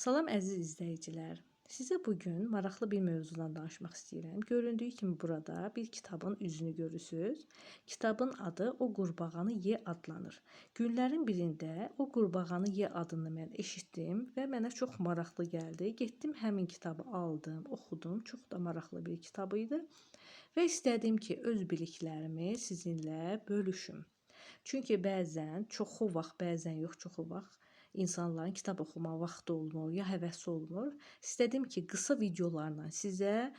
Salam əziz izləyicilər. Sizə bugün maraqlı bir mövzudan danışmaq istəyirəm. Göründüyü kimi burada bir kitabın üzünü görürsüz. Kitabın adı O Qurbağanı Ye adlanır. Günlərin birində O Qurbağanı Ye adını mən eşitdim və mənə çox maraqlı gəldi. Getdim həmin kitabı aldım, oxudum. Çox da maraqlı bir kitab idi və istədim ki, öz biliklərimi sizinlə bölüşüm. Çünki bəzən, çoxu vaxt, bəzən yox, çoxu vaxt insanların kitab oxumağa vaxtı olmur, ya həvəsi olmur. İstədim ki, qısa videolarla sizə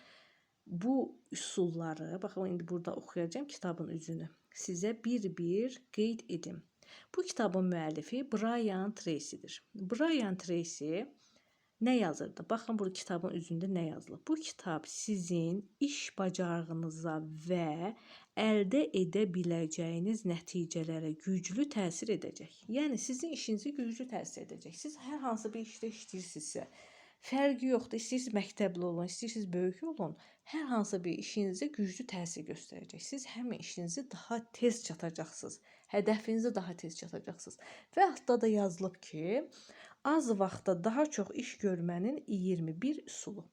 bu üsulları, baxın indi burada oxuyacağım kitabın üzünü, sizə bir-bir qeyd edim. Bu kitabın müəllifi Brian Tracy'dir. Brian Tracy nə yazırdı? Baxın bu kitabın üzündə nə yazılıb. Bu kitab sizin iş bacarığınıza və əldə edə biləcəyiniz nəticələrə güclü təsir edəcək. Yəni sizin işinizi güclü təsir edəcək. Siz hər hansı bir işdə işləyirsinizsə, fərqi yoxdur. İstəyirsiniz məktəbli olun, istəyirsiniz böyük olun, hər hansı bir işinizə güclü təsir göstərəcək. Siz həmin işinizi daha tez çatacaqsınız. Hədəfinizə daha tez çatacaqsınız. Və altda da yazılıb ki, az vaxtda daha çox iş görmənin 21 üsulu.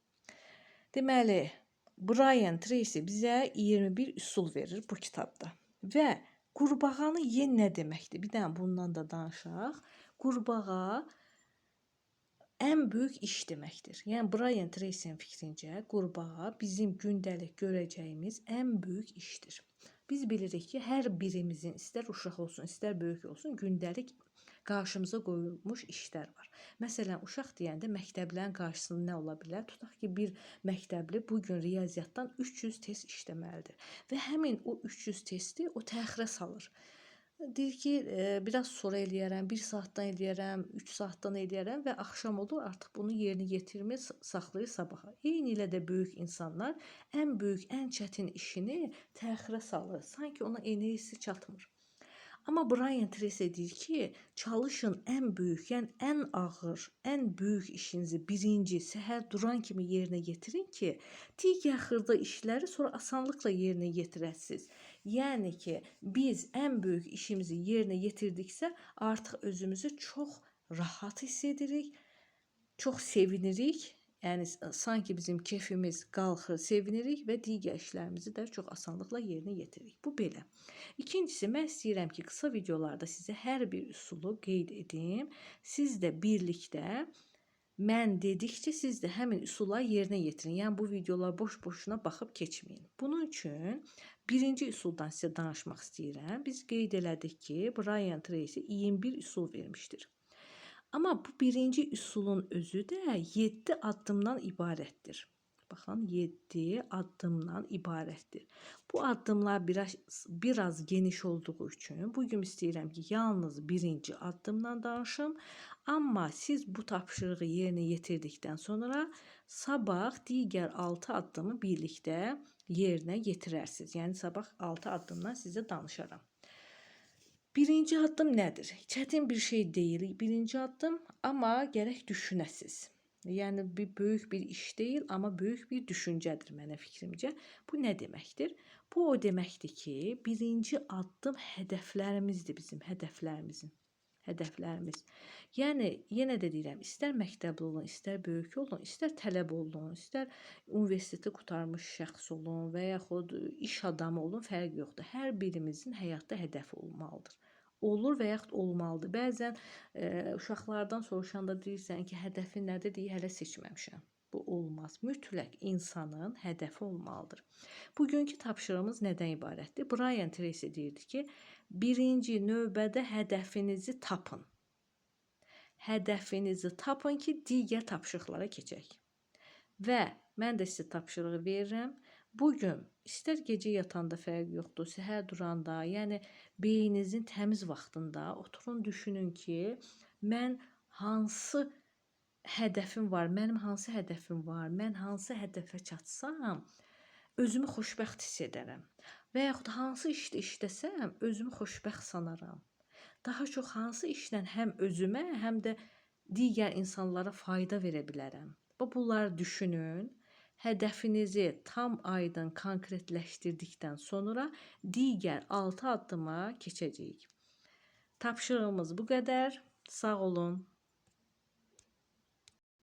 Deməli, Brian Tracy bizə 21 üsul verir bu kitabda. Və qurbağanı ye nə deməkdir? Bir dənə bundan da danışaq. Qurbağa ən böyük iş deməkdir. Yəni Brian Tracy'nin fikrincə qurbağa bizim gündəlik görəcəyimiz ən böyük işdir. Biz bilirik ki, hər birimizin istər uşaq olsun, istər böyük olsun, gündəlik qarşımıza qoyulmuş işlər var. Məsələn, uşaq deyəndə məktəblərin qarşısında nə ola bilər? Tutaq ki, bir məktəbli bugün riyaziyyatdan 300 test işləməlidir və həmin o 300 testi o təxirə salır. Deyir ki, biraz sonra eləyərəm, 1 saatdan eləyərəm, 3 saatdan eləyərəm və axşam olur, artıq bunu yerinə yetirmir, saxlayır sabaha. Eyni ilə də böyük insanlar ən böyük, ən çətin işini təxirə salır. Sanki ona enerjisi çatmır. Amma Brian Tracy deyir ki, çalışın ən böyük, yəni ən ağır, ən böyük işinizi birinci səhər duran kimi yerinə yetirin ki, digər xırda işləri sonra asanlıqla yerinə yetirəsiniz. Yəni ki, biz ən böyük işimizi yerinə yetirdiksə, artıq özümüzü çox rahat hiss edirik, çox sevinirik. Yəni sanki bizim keyfimiz qalxır, sevinirik və digər işlərimizi də çox asanlıqla yerinə yetiririk. Bu belə. İkincisi, mən istəyirəm ki, qısa videolarda sizə hər bir üsulu qeyd edim. Siz də birlikdə mən dedikcə siz də həmin üsulları yerinə yetirin. Yəni bu videolar boş-boşuna baxıb keçməyin. Bunun üçün birinci üsuldan sizə danışmaq istəyirəm. Biz qeyd elədik ki, Brian Tracy 21 üsul vermişdir. Amma bu birinci üsulun özü də 7 addımdan ibarətdir. Baxın, 7 addımdan ibarətdir. Bu addımlar biraz geniş olduğu üçün bugün istəyirəm ki, yalnız birinci addımdan danışım. Amma siz bu tapşırığı yerinə yetirdikdən sonra sabah digər 6 addımı birlikdə yerinə yetirərsiniz. Yəni sabah 6 addımdan sizə danışaram. Birinci addım nədir? Çətin bir şey deyil birinci addım, amma gərək düşünəsiz. Yəni böyük bir iş deyil, amma böyük bir düşüncədir mənə fikrimcə. Bu nə deməkdir? Bu o deməkdir ki, birinci addım hədəflərimizdir bizim, hədəflərimiz. Yəni yenə də deyirəm, istər məktəbli olun, istər böyük olun, istər tələb olun, istər universiteti qurtarmış şəxs olun və yaxud iş adamı olun, fərqi yoxdur. Hər birimizin həyatda hədəfi olmalıdır. Olur və yaxud olmalıdır. Bəzən uşaqlardan soruşanda deyirsən ki, hədəfi nədir deyə hələ seçməmişəm. Bu olmaz. Mütləq insanın hədəfi olmalıdır. Bugünkü tapşırığımız nədən ibarətdir? Brian Tracy deyirdi ki, birinci növbədə hədəfinizi tapın. Hədəfinizi tapın ki, digər tapşırıqlara keçək. Və mən də sizə tapşırığı verirəm. Bugün istər gecə yatanda fərqi yoxdur, səhər duranda, yəni beyninizin təmiz vaxtında oturun, düşünün ki, mən hansı hədəfim var, mənim hansı hədəfim var, mən hansı hədəfə çatsam, özümü xoşbəxt hiss edərəm. Və yaxud hansı işdə işləsəm, özümü xoşbəxt sanaram. Daha çox hansı işlə həm özümə, həm də digər insanlara fayda verə bilərəm. Bunları düşünün. Hədəfinizi tam aydın konkretləşdirdikdən sonra digər 6 addıma keçəcəyik. Tapşırığımız bu qədər. Sağ olun.